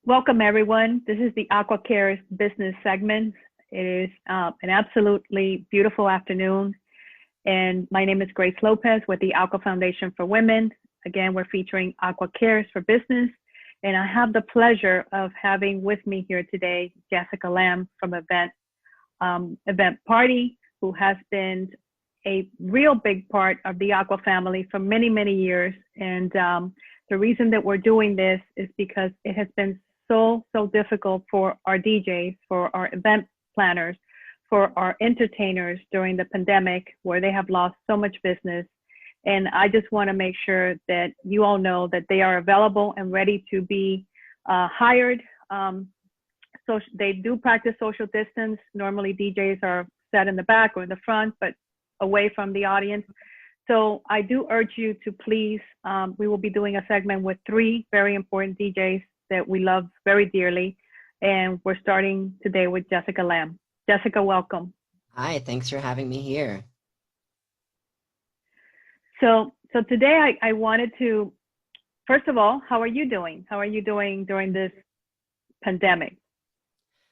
Welcome, everyone. This is the Aqua Cares business segment. It is an absolutely beautiful afternoon, and my name is Grace Lopez with the Aqua Foundation for Women. Again, we're featuring Aqua Cares for Business, and I have the pleasure of having with me here today Jessica Lamb from Event Party, who has been a real big part of the Aqua family for many, many years. And the reason that we're doing this is because it has been so difficult for our DJs, for our event planners, for our entertainers during the pandemic, where they have lost so much business. And I just want to make sure that you all know that they are available and ready to be hired. So they do practice social distance. Normally DJs are set in the back or in the front, but away from the audience. So I do urge you to please, we will be doing a segment with 3 very important DJs that we love very dearly. And we're starting today with Jessica Lamb. Jessica, welcome. Hi, thanks for having me here. So today I wanted to, first of all, how are you doing? How are you doing during this pandemic?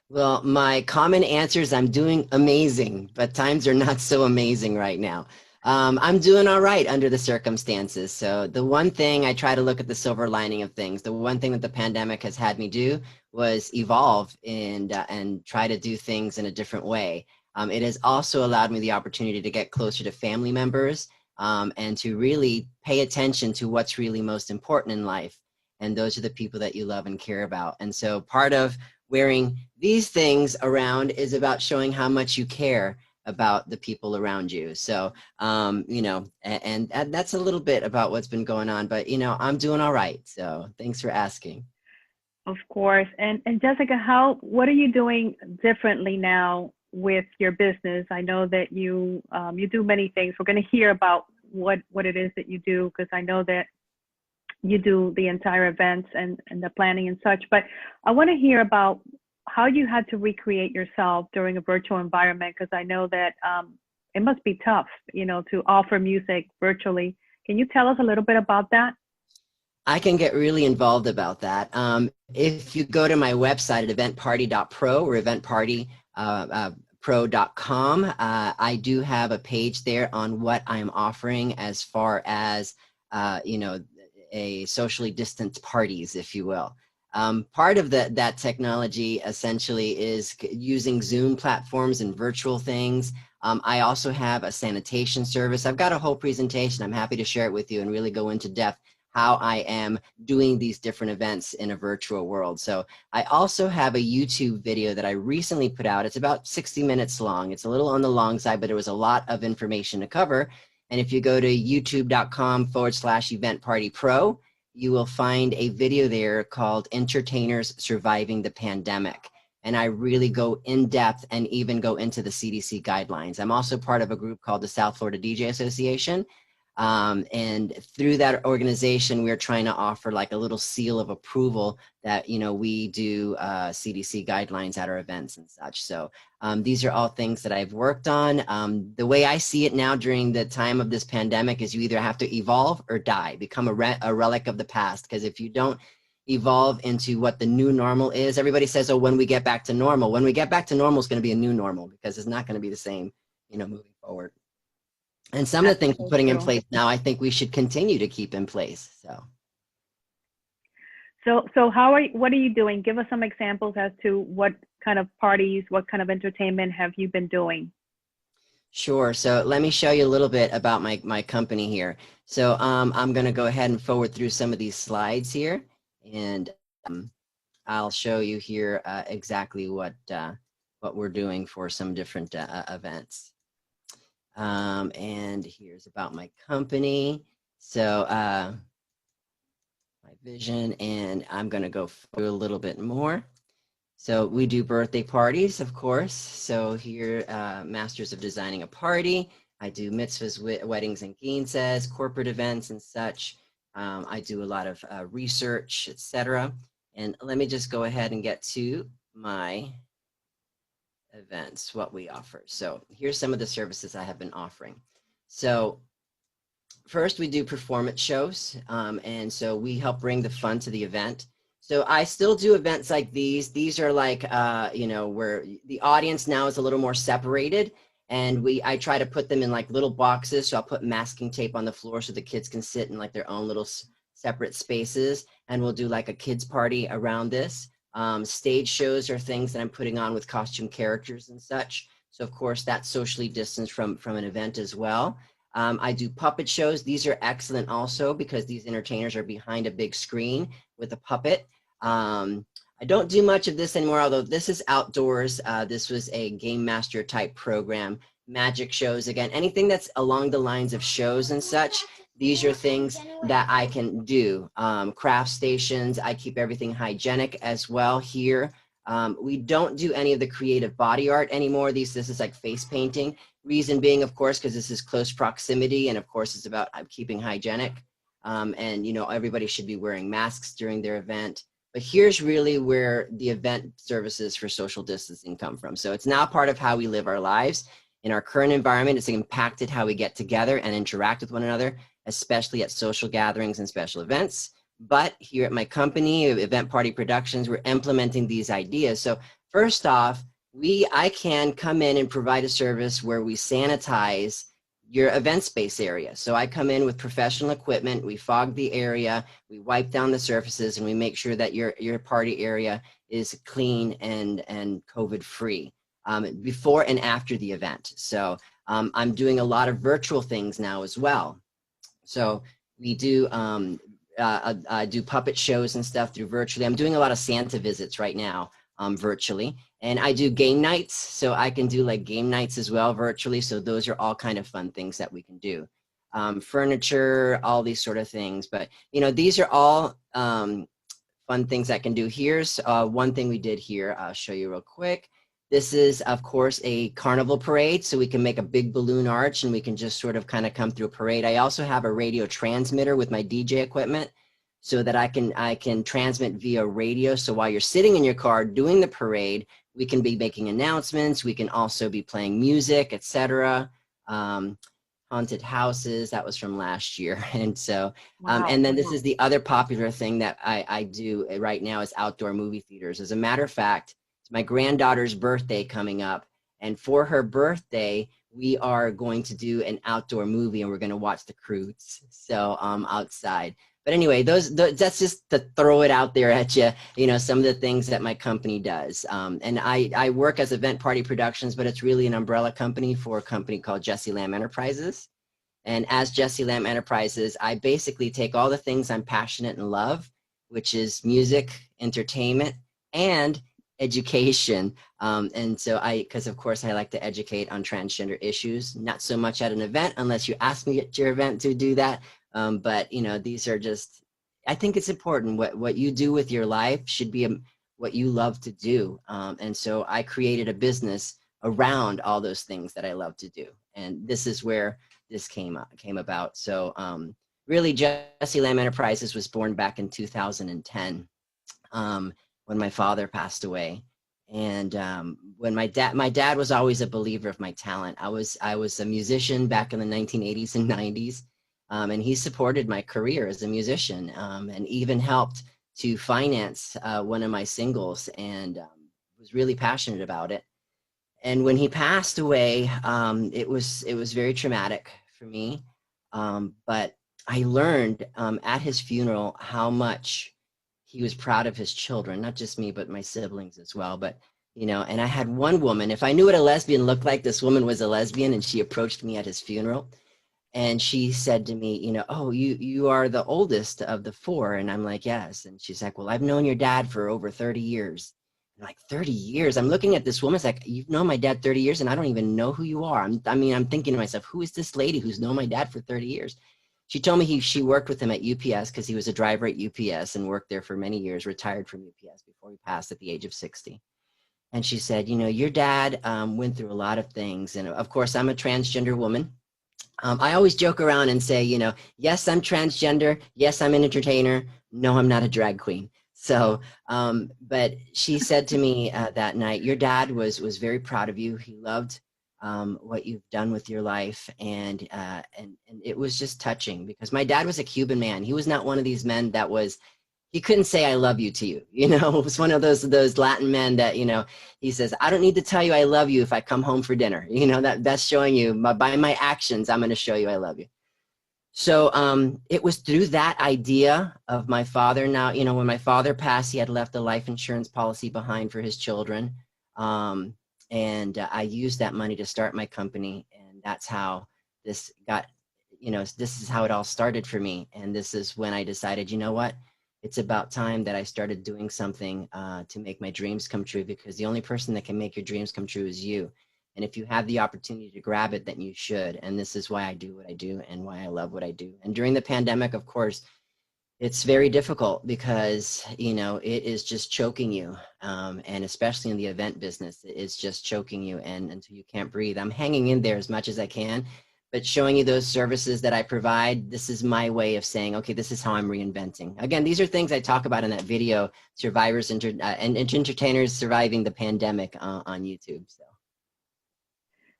Well, my common answer is I'm doing amazing, but times are not so amazing right now. I'm doing all right under the circumstances. So the one thing I try to look at the silver lining of things, the one thing that the pandemic has had me do was evolve and try to do things in a different way. It has also allowed me the opportunity to get closer to family members and to really pay attention to what's really most important in life. And those are the people that you love and care about. And so part of wearing these things around is about showing how much you care about the people around you. So, you know, and that's a little bit about what's been going on, but, you know, I'm doing all right. So thanks for asking. Of course. And Jessica, what are you doing differently now with your business? I know that you do many things. We're going to hear about what it is that you do, because I know that you do the entire events and the planning and such, but I want to hear about how you had to recreate yourself during a virtual environment, because I know that it must be tough, you know, to offer music virtually. Can you tell us a little bit about that? I can get really involved about that. If you go to my website at eventparty.pro or eventpartypro.com, I do have a page there on what I'm offering as far as, you know, a socially distanced parties, if you will. Part of that technology essentially is using Zoom platforms and virtual things. I also have a sanitation service. I've got a whole presentation. I'm happy to share it with you and really go into depth how I am doing these different events in a virtual world. So I also have a YouTube video that I recently put out. It's about 60 minutes long. It's a little on the long side, but it was a lot of information to cover. And if you go to youtube.com/eventpartypro, you will find a video there called Entertainers Surviving the Pandemic. And I really go in depth and even go into the CDC guidelines. I'm also part of a group called the South Florida DJ Association. And through that organization, we're trying to offer like a little seal of approval that, you know, we do CDC guidelines at our events and such. So these are all things that I've worked on. The way I see it now during the time of this pandemic is you either have to evolve or die, become a relic of the past. Because if you don't evolve into what the new normal is, everybody says, oh, when we get back to normal. When we get back to normal, it's going to be a new normal, because it's not going to be the same, you know, moving forward. And some of the things we're putting in place now, I think we should continue to keep in place. So what are you doing? Give us some examples as to what kind of parties, what kind of entertainment have you been doing? Sure. So let me show you a little bit about my company here. So I'm going to go ahead and forward through some of these slides here, and I'll show you here exactly what we're doing for some different events. And here's about my company. So my vision, and I'm going to go through a little bit more. So we do birthday parties, of course. So here, Masters of Designing a Party. I do mitzvahs, weddings, and quinces, corporate events and such. I do a lot of research, etc. And let me just go ahead and get to my events, what we offer. So here's some of the services I have been offering. So first, we do performance shows, and so we help bring the fun to the event. So I still do events like these. These are like, you know, where the audience now is a little more separated, and I try to put them in like little boxes. So I'll put masking tape on the floor so the kids can sit in like their own little separate spaces, and we'll do like a kids party around this. Stage shows are things that I'm putting on with costume characters and such. So of course that's socially distanced from an event as well. I do puppet shows. These are excellent also because these entertainers are behind a big screen with a puppet. I don't do much of this anymore, although this is outdoors. This was a game master type program. Magic shows, again, anything that's along the lines of shows and such. These are things that I can do. Craft stations, I keep everything hygienic as well here. We don't do any of the creative body art anymore. This is like face painting. Reason being, of course, because this is close proximity, and of course it's about keeping hygienic. And you know, everybody should be wearing masks during their event. But here's really where the event services for social distancing come from. So it's now part of how we live our lives. In our current environment, it's impacted how we get together and interact with one another, especially at social gatherings and special events. But here at my company, Event Party Productions, we're implementing these ideas. So first off, I can come in and provide a service where we sanitize your event space area. So I come in with professional equipment, we fog the area, we wipe down the surfaces, and we make sure that your party area is clean and COVID free before and after the event. So I'm doing a lot of virtual things now as well. So we do, I do puppet shows and stuff through virtually. I'm doing a lot of Santa visits right now virtually. And I do game nights, so I can do like game nights as well virtually. So those are all kind of fun things that we can do. Furniture, all these sort of things. But, you know, these are all fun things I can do. Here's one thing we did here. I'll show you real quick. This is, of course, a Carnival Parade. So we can make a big balloon arch and we can just sort of kind of come through a parade. I also have a radio transmitter with my DJ equipment, so that I can transmit via radio. So while you're sitting in your car doing the parade, we can be making announcements. We can also be playing music, etc. Haunted houses, that was from last year. And so, Wow. and then this is the other popular thing that I do right now is outdoor movie theaters. As a matter of fact, it's my granddaughter's birthday coming up. And for her birthday, we are going to do an outdoor movie and we're going to watch The Croods. So outside. But anyway, that's just to throw it out there at you, you know, some of the things that my company does. And I work as Event Party Productions, but it's really an umbrella company for a company called Jesse Lamb Enterprises. And as Jesse Lamb Enterprises, I basically take all the things I'm passionate and love, which is music, entertainment, and education. And so because of course I like to educate on transgender issues, not so much at an event, unless you ask me at your event to do that. But you know, these are just, I think it's important. What you do with your life should be what you love to do. And so I created a business around all those things that I love to do. And this is where this came about. So really, Jesse Lamb Enterprises was born back in 2010 when my father passed away. And when my dad was always a believer of my talent. I was a musician back in the 1980s and 90s. And he supported my career as a musician and even helped to finance one of my singles, and was really passionate about it. And when he passed away, it was very traumatic for me. But I learned at his funeral how much he was proud of his children, not just me, but my siblings as well. But, you know, and I had one woman, if I knew what a lesbian looked like, this woman was a lesbian, and she approached me at his funeral. And she said to me, you know, oh, you are the oldest of the four. And I'm like, yes. And she's like, well, I've known your dad for over 30 years. I'm like, 30 years? I'm looking at this woman. It's like, you've known my dad 30 years and I don't even know who you are. I'm thinking to myself, who is this lady who's known my dad for 30 years? She told me she worked with him at UPS because he was a driver at UPS and worked there for many years, retired from UPS before he passed at the age of 60. And she said, you know, your dad went through a lot of things. And of course, I'm a transgender woman. I always joke around and say, you know, yes, I'm transgender. Yes, I'm an entertainer. No, I'm not a drag queen. So, but she said to me that night, your dad was very proud of you. He loved what you've done with your life. And it was just touching because my dad was a Cuban man. He was not one of these men that was, he couldn't say I love you to you. You know, it was one of those Latin men that, you know, he says, I don't need to tell you I love you if I come home for dinner. You know, that's showing you by my actions, I'm going to show you I love you. So it was through that idea of my father. Now, you know, when my father passed, he had left a life insurance policy behind for his children. I used that money to start my company. And that's how this got, you know, this is how it all started for me. And this is when I decided, you know what, it's about time that I started doing something to make my dreams come true, because the only person that can make your dreams come true is you. And if you have the opportunity to grab it, then you should. And this is why I do what I do and why I love what I do. And during the pandemic, of course, it's very difficult because, you know, it is just choking you. And especially in the event business, it's just choking you and until you can't breathe. I'm hanging in there as much as I can, but showing you those services that I provide, this is my way of saying, okay, this is how I'm reinventing. Again, these are things I talk about in that video, Survivors and Entertainers Surviving the Pandemic on YouTube. So.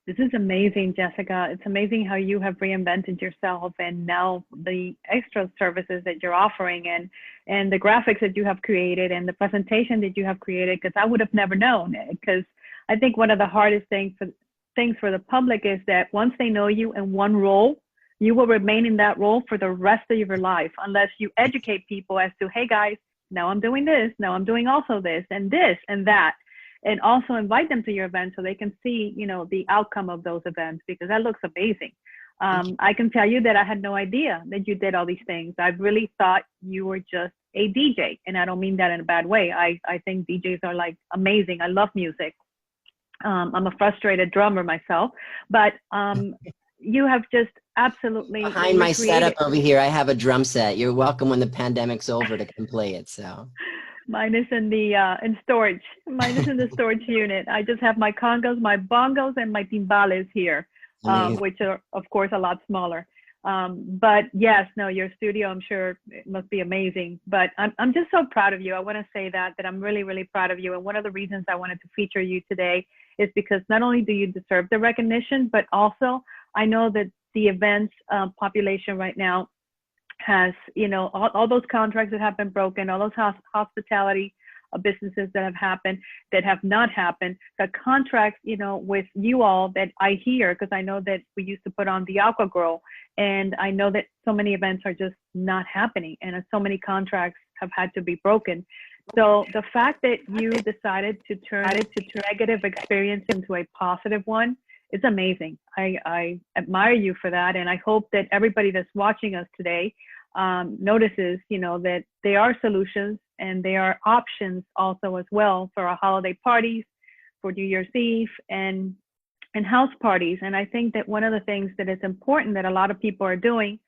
This is amazing, Jessica. It's amazing how you have reinvented yourself, and now the extra services that you're offering and the graphics that you have created and the presentation that you have created, because I would have never known it. Because I think one of the hardest things for the public is that once they know you in one role, you will remain in that role for the rest of your life unless you educate people as to, hey guys, now I'm doing this, now I'm doing also this and that. And also invite them to your event so they can see, you know, the outcome of those events, because that looks amazing. I can tell you that I had no idea that you did all these things. I really thought you were just a DJ, and I don't mean that in a bad way. I think DJs are like amazing. I love music. I'm a frustrated drummer myself, but you have just absolutely behind my setup over here. I have a drum set. You're welcome when the pandemic's over to come play it. So. Mine is in the in storage. Mine is in the storage unit. I just have my congas, my bongos, and my timbales here, which are of course a lot smaller. But yes, no, your studio, I'm sure it must be amazing. But I'm just so proud of you. I want to say that I'm really, really proud of you. And one of the reasons I wanted to feature you today is because not only do you deserve the recognition, but also I know that the events population right now has, you know, all those contracts that have been broken, all those hospitality businesses that have happened, that have not happened, the contracts, you know, with you all that I hear, because I know that we used to put on the Aqua Grow, and I know that so many events are just not happening, and so many contracts have had to be broken. So the fact that you decided to turn a negative experience into a positive one, it's amazing. I admire you for that. And I hope that everybody that's watching us today notices, you know, that there are solutions and there are options also as well for our holiday parties, for New Year's Eve and house parties. And I think that one of the things that is important that a lot of people are doing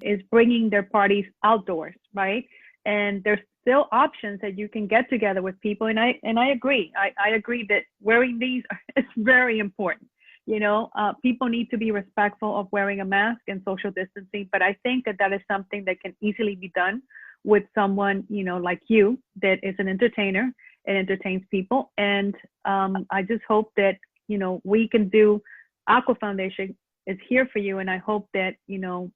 is bringing their parties outdoors, right? And there's still options that you can get together with people. And I agree. I agree that wearing these is very important. You know, people need to be respectful of wearing a mask and social distancing, but I think that is something that can easily be done with someone, you know, like you, that is an entertainer and entertains people. And I just hope that, you know, we can do, Aqua Foundation is here for you. And I hope that, you know,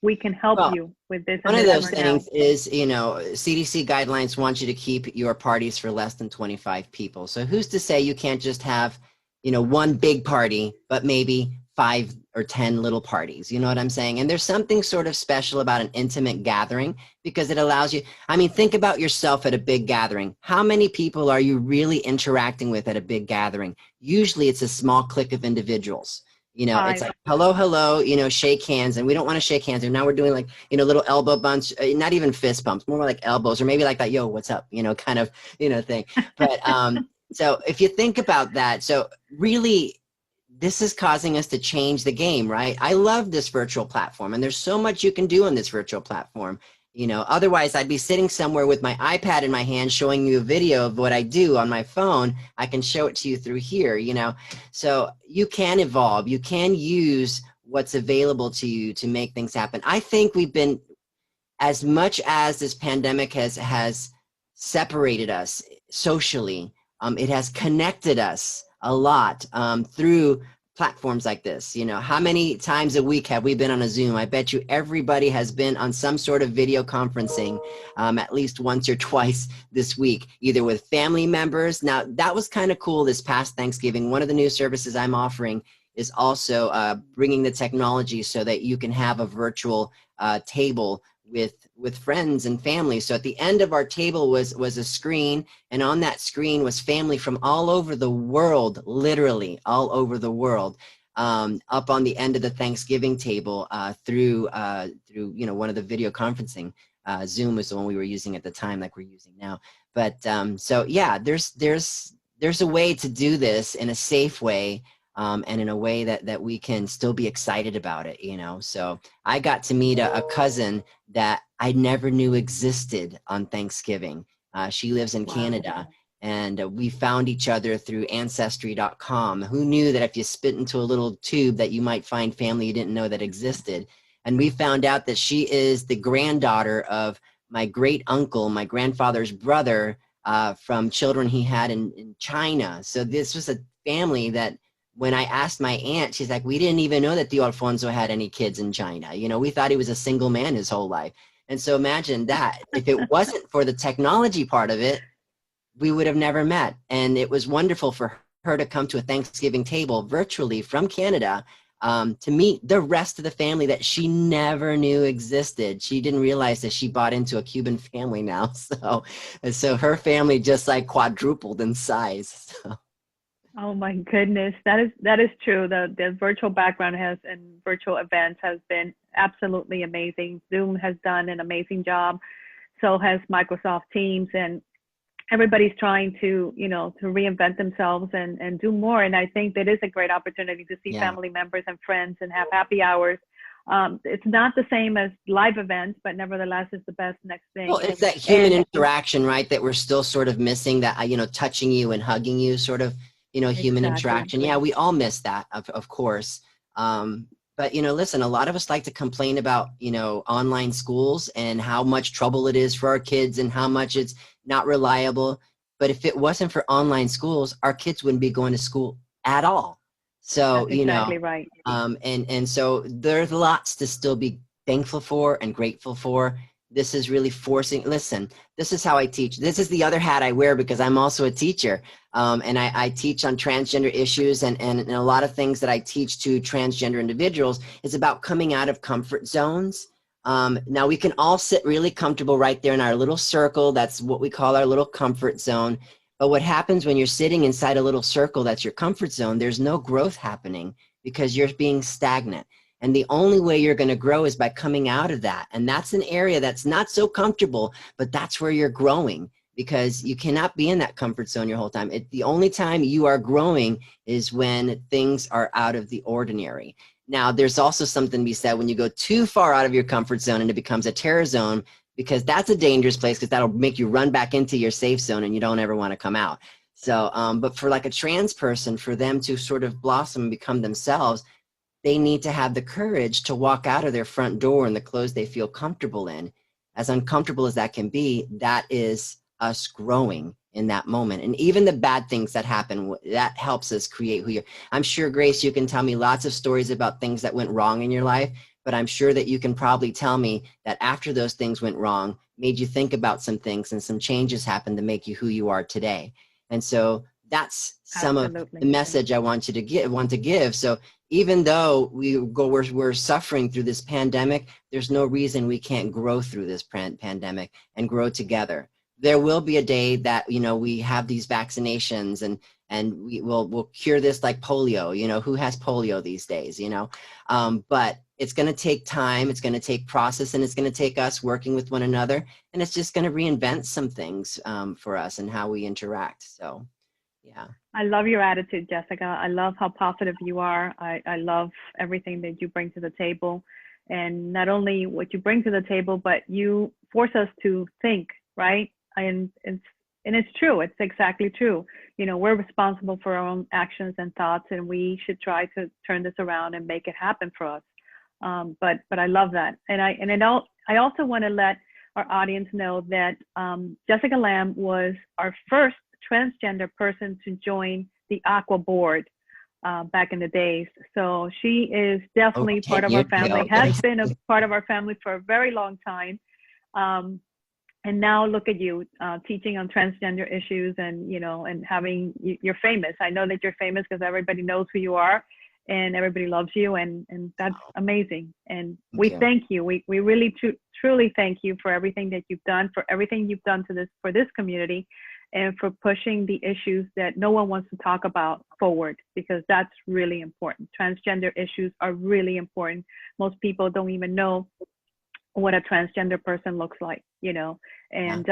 we can help you with this. One of those things is, you know, CDC guidelines want you to keep your parties for less than 25 people. So who's to say you can't just have, you know, one big party, but maybe 5 or 10 little parties, you know what I'm saying? And there's something sort of special about an intimate gathering because it allows you, I mean, think about yourself at a big gathering. How many people are you really interacting with at a big gathering? Usually it's a small clique of individuals. You know, it's like, hello, hello, you know, shake hands. And we don't want to shake hands. And now we're doing like, you know, little elbow bumps, not even fist bumps, more like elbows, or maybe like that, yo, what's up, you know, kind of, you know, thing. But so if you think about that, so really, this is causing us to change the game, right? I love this virtual platform, and there's so much you can do on this virtual platform. You know, otherwise I'd be sitting somewhere with my iPad in my hand showing you a video of what I do on my phone. I can show it to you through here, you know. So you can evolve. You can use what's available to you to make things happen. I think we've been, as much as this pandemic has separated us socially, it has connected us a lot through platforms like this. You know, how many times a week have we been on a Zoom? I bet you everybody has been on some sort of video conferencing at least once or twice this week, either with family members. Now, that was kind of cool this past Thanksgiving. One of the new services I'm offering is also bringing the technology so that you can have a virtual table with friends and family. So at the end of our table was a screen, and on that screen was family from all over the world, literally all over the world, up on the end of the Thanksgiving table through you know, one of the video conferencing. Zoom was the one we were using at the time, like we're using now. But so yeah, there's a way to do this in a safe way. And in a way that we can still be excited about it, you know. So I got to meet a cousin that I never knew existed on Thanksgiving. She lives in Canada, and we found each other through Ancestry.com. Who knew that if you spit into a little tube that you might find family you didn't know that existed? And we found out that she is the granddaughter of my great uncle, my grandfather's brother, from children he had in China. So this was a family that, when I asked my aunt, she's like, we didn't even know that the Alfonso had any kids in China. You know, we thought he was a single man his whole life. And so imagine that. If it wasn't for the technology part of it, we would have never met. And it was wonderful for her to come to a Thanksgiving table virtually from Canada to meet the rest of the family that she never knew existed. She didn't realize that she bought into a Cuban family now. So her family just like quadrupled in size. So. Oh my goodness, that is true. The virtual background and virtual events has been absolutely amazing. Zoom has done an amazing job. So has Microsoft Teams, and everybody's trying to, you know, to reinvent themselves and do more. And I think that is a great opportunity to see family members and friends and have happy hours. It's not the same as live events, but nevertheless, it's the best next thing. Well, it's that human interaction, right, that we're still sort of missing, that, you know, touching you and hugging you sort of, you know, human interaction. Yeah, we all miss that, of course. But, you know, listen, a lot of us like to complain about, you know, online schools and how much trouble it is for our kids and how much it's not reliable. But if it wasn't for online schools, our kids wouldn't be going to school at all. So, that's exactly right. And so there's lots to still be thankful for and grateful for. This is really forcing, listen, this is how I teach. This is the other hat I wear because I'm also a teacher. And I teach on transgender issues, and a lot of things that I teach to transgender individuals is about coming out of comfort zones. Now we can all sit really comfortable right there in our little circle. That's what we call our little comfort zone. But what happens when you're sitting inside a little circle that's your comfort zone, there's no growth happening because you're being stagnant. And the only way you're going to grow is by coming out of that. And that's an area that's not so comfortable, but that's where you're growing, because you cannot be in that comfort zone your whole time. The only time you are growing is when things are out of the ordinary. Now, there's also something to be said when you go too far out of your comfort zone and it becomes a terror zone, because that's a dangerous place, because that'll make you run back into your safe zone and you don't ever want to come out. So, but for like a trans person, for them to sort of blossom and become themselves, they need to have the courage to walk out of their front door in the clothes they feel comfortable in. As uncomfortable as that can be, that is us growing in that moment. And even the bad things that happen, that helps us create who you're. I'm sure, Grace, you can tell me lots of stories about things that went wrong in your life, but I'm sure that you can probably tell me that after those things went wrong, made you think about some things and some changes happened to make you who you are today. And so that's some of the message I want to give. So even though we're suffering through this pandemic, there's no reason we can't grow through this pandemic and grow together. There will be a day that, you know, we have these vaccinations and we'll cure this like polio. You know, who has polio these days, you know? But it's going to take time, it's going to take process, and it's going to take us working with one another, and it's just going to reinvent some things for us and how we interact. So, yeah. I love your attitude, Jessica. I love how positive you are. I love everything that you bring to the table, and not only what you bring to the table, but you force us to think, right? And it's true. It's exactly true. You know, we're responsible for our own actions and thoughts, and we should try to turn this around and make it happen for us. But I love that. And I also want to let our audience know that Jessica Lamb was our first transgender person to join the Aqua board. back in the days. So she is Over definitely 10 part of our years family, ago. has been a part of our family for a very long time. And now look at you teaching on transgender issues, and and you're famous. I know that you're famous because everybody knows who you are, and everybody loves you, and that's amazing. And we thank you. We really truly thank you for everything that you've done, for everything you've done for this community, and for pushing the issues that no one wants to talk about forward, because that's really important. Transgender issues are really important. Most people don't even know what a transgender person looks like, and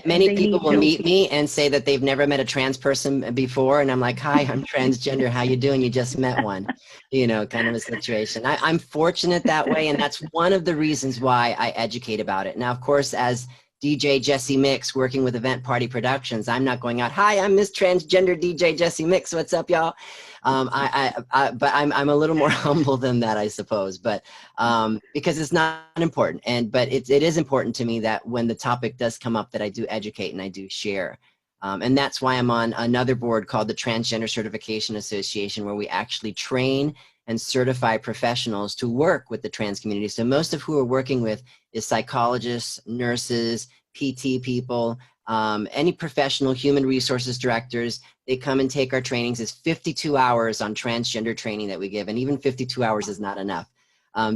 many they people need will to. meet me and say that they've never met a trans person before, and I'm like, hi, I'm transgender, how you doing? You just met one, kind of a situation. I'm fortunate that way, and that's one of the reasons why I educate about it. Now, of course, as DJ Jesimixx working with Event Party Productions, I'm not going out, hi, I'm Miss Transgender DJ Jesimixx, what's up, y'all? But I'm a little more humble than that, I suppose, but because it's not important. But it is important to me that when the topic does come up, that I do educate and I do share. And that's why I'm on another board called the Transgender Certification Association, where we actually train and certify professionals to work with the trans community. So most of who we're working with is psychologists, nurses, PT people, any professional human resources directors. They come and take our trainings. It's 52 hours on transgender training that we give, and even 52 hours is not enough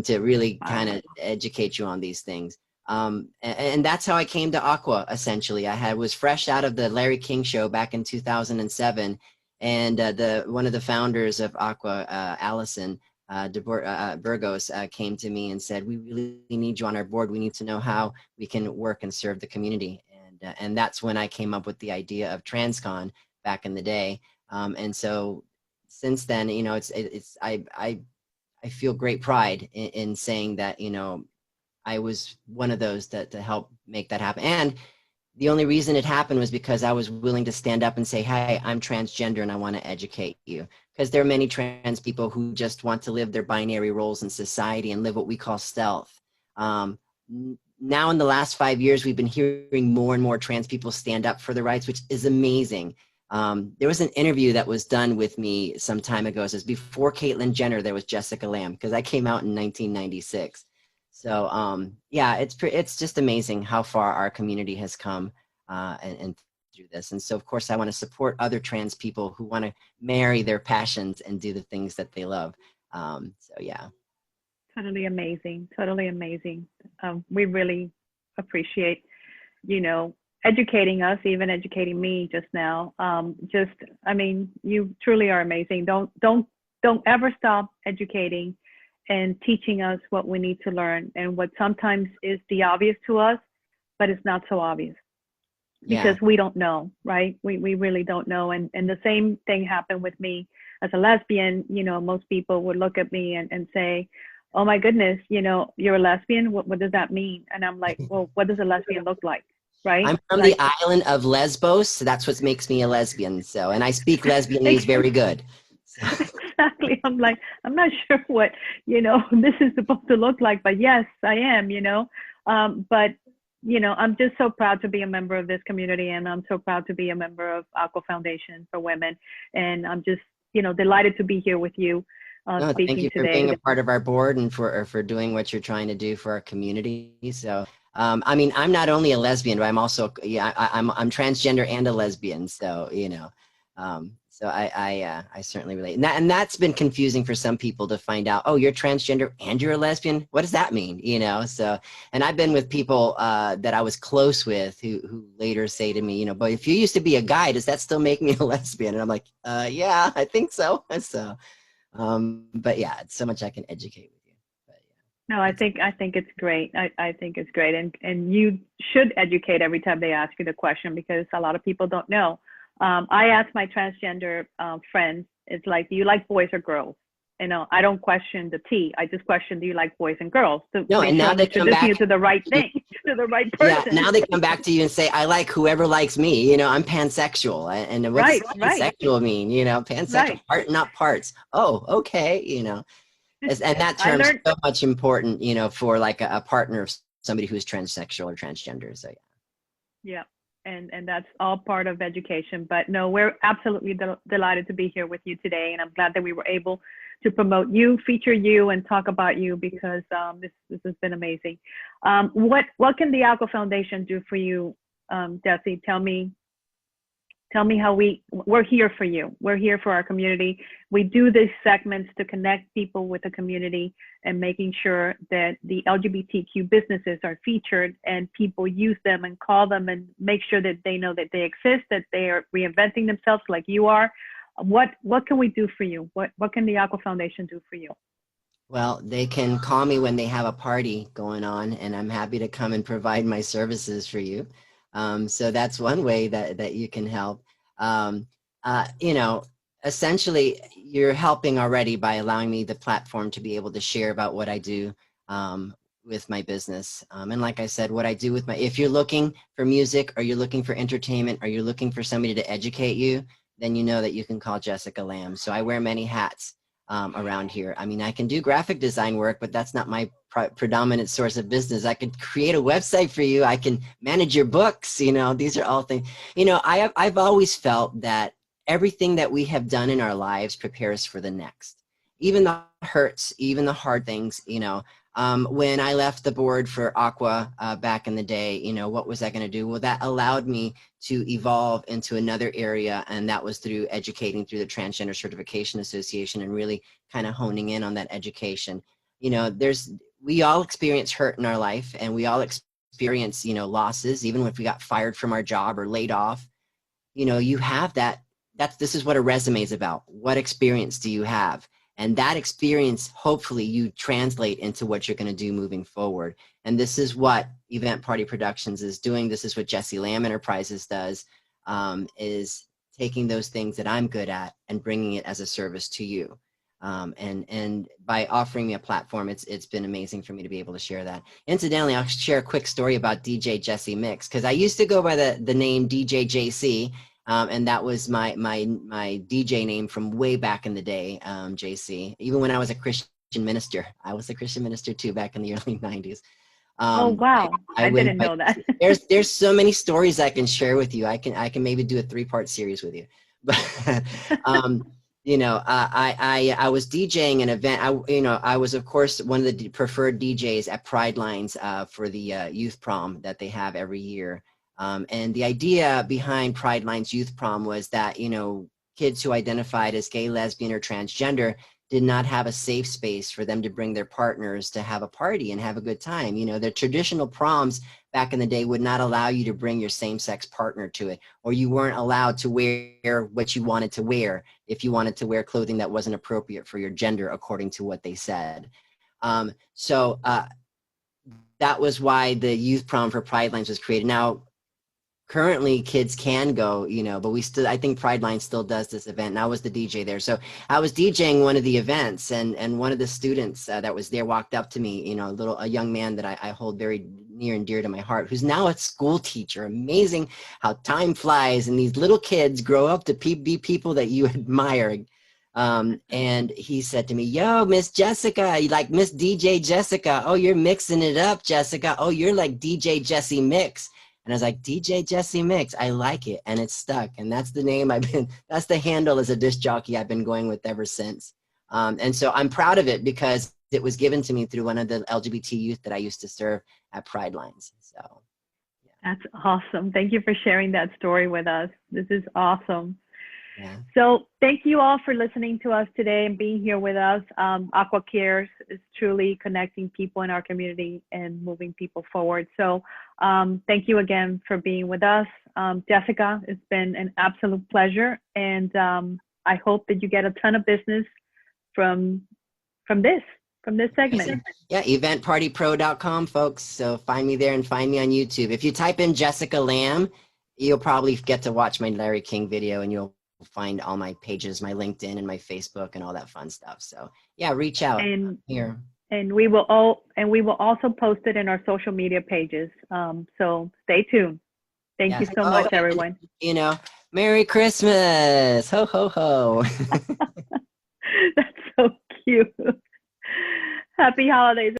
to really kind of educate you on these things. And that's how I came to Aqua, essentially. I was fresh out of the Larry King show back in 2007, and one of the founders of Aqua, Allison Burgos, came to me and said, we really need you on our board. We need to know how we can work and serve the community. And that's when I came up with the idea of TransCon back in the day. And so since then, I feel great pride in saying that, I was one of those to help make that happen. And the only reason it happened was because I was willing to stand up and say, hey, I'm transgender and I want to educate you. Because there are many trans people who just want to live their binary roles in society and live what we call stealth. Now in the last 5 years, we've been hearing more and more trans people stand up for their rights, which is amazing. There was an interview that was done with me some time ago. It says, before Caitlyn Jenner, there was Jessica Lamb, because I came out in 1996. So yeah, it's just amazing how far our community has come and through this. And so of course I want to support other trans people who want to marry their passions and do the things that they love. So yeah. Totally amazing. Totally amazing. We really appreciate, educating us, even educating me just now. You truly are amazing. Don't ever stop educating and teaching us what we need to learn, and what sometimes is the obvious to us, but it's not so obvious because we don't know, right? We really don't know. And the same thing happened with me as a lesbian. Most people would look at me and say, oh my goodness, you're a lesbian. What does that mean? And I'm like, well, what does a lesbian look like? Right? I'm from the island of Lesbos, so that's what makes me a lesbian. So, and I speak Lesbianese very good. So. Exactly. I'm like, I'm not sure what, this is supposed to look like, but yes, I am, but, I'm just so proud to be a member of this community, and I'm so proud to be a member of Aqua Foundation for Women. And I'm just, delighted to be here with you. No, speaking thank you today. for being a part of our board and for doing what you're trying to do for our community. So, I'm not only a lesbian, but I'm also, I'm transgender and a lesbian. So, so I certainly relate. And that's been confusing for some people to find out, oh, you're transgender and you're a lesbian. What does that mean? So, and I've been with people that I was close with who later say to me, but if you used to be a guy, does that still make me a lesbian? And I'm like, yeah, I think so. So, but yeah, it's so much I can educate with you. But, yeah. No, I think it's great. I think it's great. And you should educate every time they ask you the question, because a lot of people don't know. I ask my transgender friends, it's like, do you like boys or girls? I don't question the T. I just question, do you like boys and girls? To no, make and sure now I'm they come back you to the right thing, to the right person. Yeah, now they come back to you and say, I like whoever likes me. I'm pansexual. And what does pansexual mean? Pansexual, part, not parts. Oh, okay. And that term is so much important, for like a partner of somebody who's transsexual or transgender. So yeah. Yeah. and that's all part of education. But no, we're absolutely delighted to be here with you today, and I'm glad that we were able to promote you, feature you, and talk about you, because this has been amazing. What can the Aqua Foundation do for you, Jesse? Tell me how we're here for you. We're here for our community. We do these segments to connect people with the community and making sure that the LGBTQ businesses are featured and people use them and call them and make sure that they know that they exist, that they are reinventing themselves like you are. What can we do for you? What can the Aqua Foundation do for you? Well, they can call me when they have a party going on, and I'm happy to come and provide my services for you. So that's one way that you can help. You know, essentially, you're helping already by allowing me the platform to be able to share about what I do with my business. And like I said, what I do with if you're looking for music, or you're looking for entertainment, or you're looking for somebody to educate you, then you know that you can call Jessica Lamb. So I wear many hats around here. I mean, I can do graphic design work, but that's not my predominant source of business. I could create a website for you. I can manage your books. You know, these are all things, you know, I've always felt that everything that we have done in our lives prepares for the next, even the hurts, even the hard things. You know, when I left the board for Aqua back in the day, you know, what was that going to do? Well, that allowed me to evolve into another area, and that was through educating through the Transgender Certification Association and really kind of honing in on that education. You know, we all experience hurt in our life, and we all experience, you know, losses, even if we got fired from our job or laid off. You know, you have that. This is what a resume is about. What experience do you have? And that experience, hopefully, you translate into what you're going to do moving forward. And this is what Event Party Productions is doing. This is what Jessie Lamb Enterprises does, is taking those things that I'm good at and bringing it as a service to you. And by offering me a platform, it's been amazing for me to be able to share that. Incidentally, I'll share a quick story about DJ Jesimixx, because I used to go by the name DJ JC. And that was my DJ name from way back in the day, JC. Even when I was a Christian minister, I was a Christian minister too back in the early 90s. Oh wow, I didn't know that. There's so many stories I can share with you. I can maybe do a 3-part series with you. But you know, I was DJing an event. I was of course one of the preferred DJs at Pride Lines for the youth prom that they have every year. And the idea behind Pride Lines Youth Prom was that, you know, kids who identified as gay, lesbian, or transgender did not have a safe space for them to bring their partners to have a party and have a good time. You know, the traditional proms back in the day would not allow you to bring your same-sex partner to it, or you weren't allowed to wear what you wanted to wear if you wanted to wear clothing that wasn't appropriate for your gender, according to what they said. So that was why the youth prom for Pride Lines was created. Now, currently kids can go, you know, but I think Pride Line still does this event, and I was the DJ there. So I was DJing one of the events, and one of the students that was there walked up to me, you know, a young man that I hold very near and dear to my heart, who's now a school teacher. Amazing how time flies, and these little kids grow up to be people that you admire. And he said to me, "Yo, Miss Jessica, you like Miss DJ Jessica? Oh, you're mixing it up, Jessica. Oh, you're like DJ Jesimixx." And I was like, DJ Jesimixx, I like it, and it's stuck. And that's the name that's the handle as a disc jockey I've been going with ever since. And so I'm proud of it, because it was given to me through one of the LGBT youth that I used to serve at Pride Lines. So, yeah. That's awesome. Thank you for sharing that story with us. This is awesome. Yeah. So thank you all for listening to us today and being here with us. Aqua Cares is truly connecting people in our community and moving people forward. So thank you again for being with us. Jessica, it's been an absolute pleasure. And I hope that you get a ton of business from this segment. Yeah, eventpartypro.com, folks. So find me there and find me on YouTube. If you type in Jessica Lamb, you'll probably get to watch my Larry King video, and you'll find all my pages, my LinkedIn and my Facebook and all that fun stuff. So yeah, reach out here. And we will also post it in our social media pages. So stay tuned. Thank you so much, everyone. You know, Merry Christmas. Ho, ho, ho. That's so cute. Happy holidays,